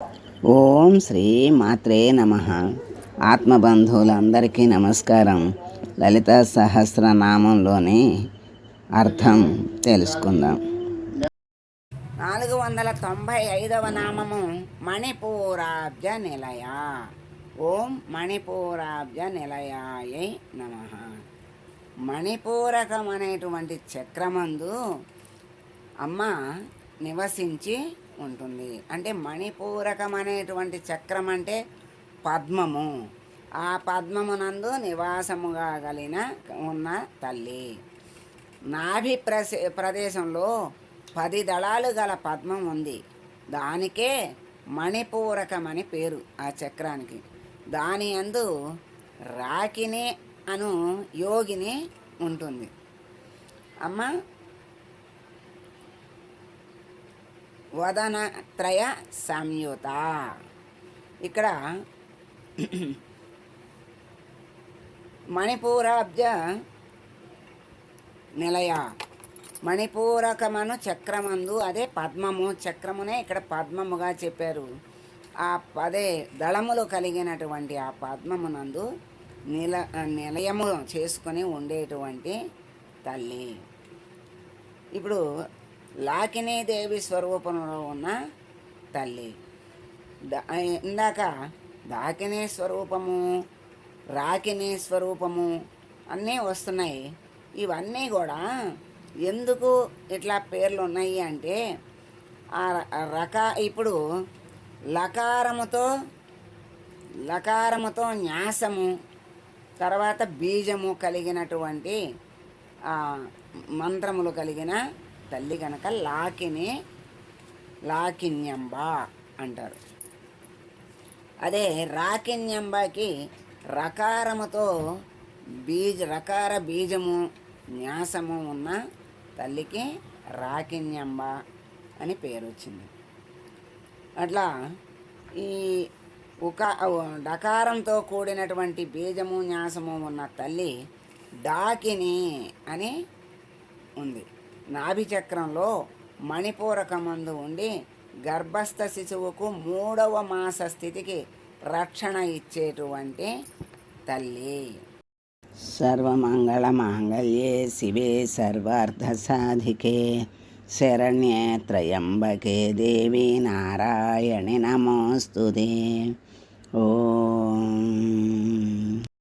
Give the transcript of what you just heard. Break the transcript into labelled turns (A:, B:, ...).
A: ఓం శ్రీ మాత్రే నమః. ఆత్మబంధువులందరికీ నమస్కారం. లలిత సహస్రనామంలోని అర్థం తెలుసుకుందాం. 495వ నామము మణిపూరాబ్జ నిలయ. ఓం మణిపూరాబ్జ నిలయాయై నమః. మణిపూరకం అనేటువంటి చక్రమందు అమ్మ నివసించి ఉంటుంది. అంటే మణిపూరకం అనేటువంటి చక్రం అంటే పద్మము. ఆ పద్మమునందు నివాసముగా ఉన్న తల్లి. నాభి ప్రదేశంలో 10 దళాలు గల పద్మం ఉంది. దానికే మణిపూరకమని పేరు ఆ చక్రానికి. దాని యందు రాకిని అను యోగిని ఉంటుంది. అమ్మ వదనత్రయ సంయుత. ఇక్కడ మణిపూరాబ్జ నిలయ, మణిపూరకమను చక్రమందు, అదే పద్మము. చక్రమునే ఇక్కడ పద్మముగా చెప్పారు. ఆ 10 దళములు కలిగినటువంటి ఆ పద్మమునందు నిలయము చేసుకొని ఉండేటువంటి తల్లి. ఇప్పుడు లాకినీదేవి స్వరూపంలో ఉన్న తల్లి. ఇందాక దాకినీ స్వరూపము, రాకినీ స్వరూపము అన్నీ వస్తున్నాయి. ఇవన్నీ కూడా ఎందుకు ఇట్లా పేర్లు ఉన్నాయి అంటే ఇప్పుడు లకారముతో న్యాసము, తర్వాత బీజము కలిగినటువంటి మంత్రములు కలిగిన తల్లి కనుక లాకిన్యంబ అంటారు. అదే రాకిన్యంబకి రకారముతో రకార బీజము న్యాసము ఉన్న తల్లికి రాకిన్యంబ అని పేరు వచ్చింది. అట్లా ఈ డకారంతో కూడినటువంటి బీజము న్యాసము ఉన్న తల్లి డాకిని అని ఉంది. నాభి చక్రంలో మణిపూరకమందు ఉండి గర్భస్థ శిశువుకు 3వ మాస స్థితికి రక్షణ ఇచ్చేటువంటి తల్లి. సర్వమంగళ మాంగళ్యే శివే సర్వార్థసాధికే శరణ్యే త్రయంబకే దేవి నారాయణి నమోస్తుతే. ఓం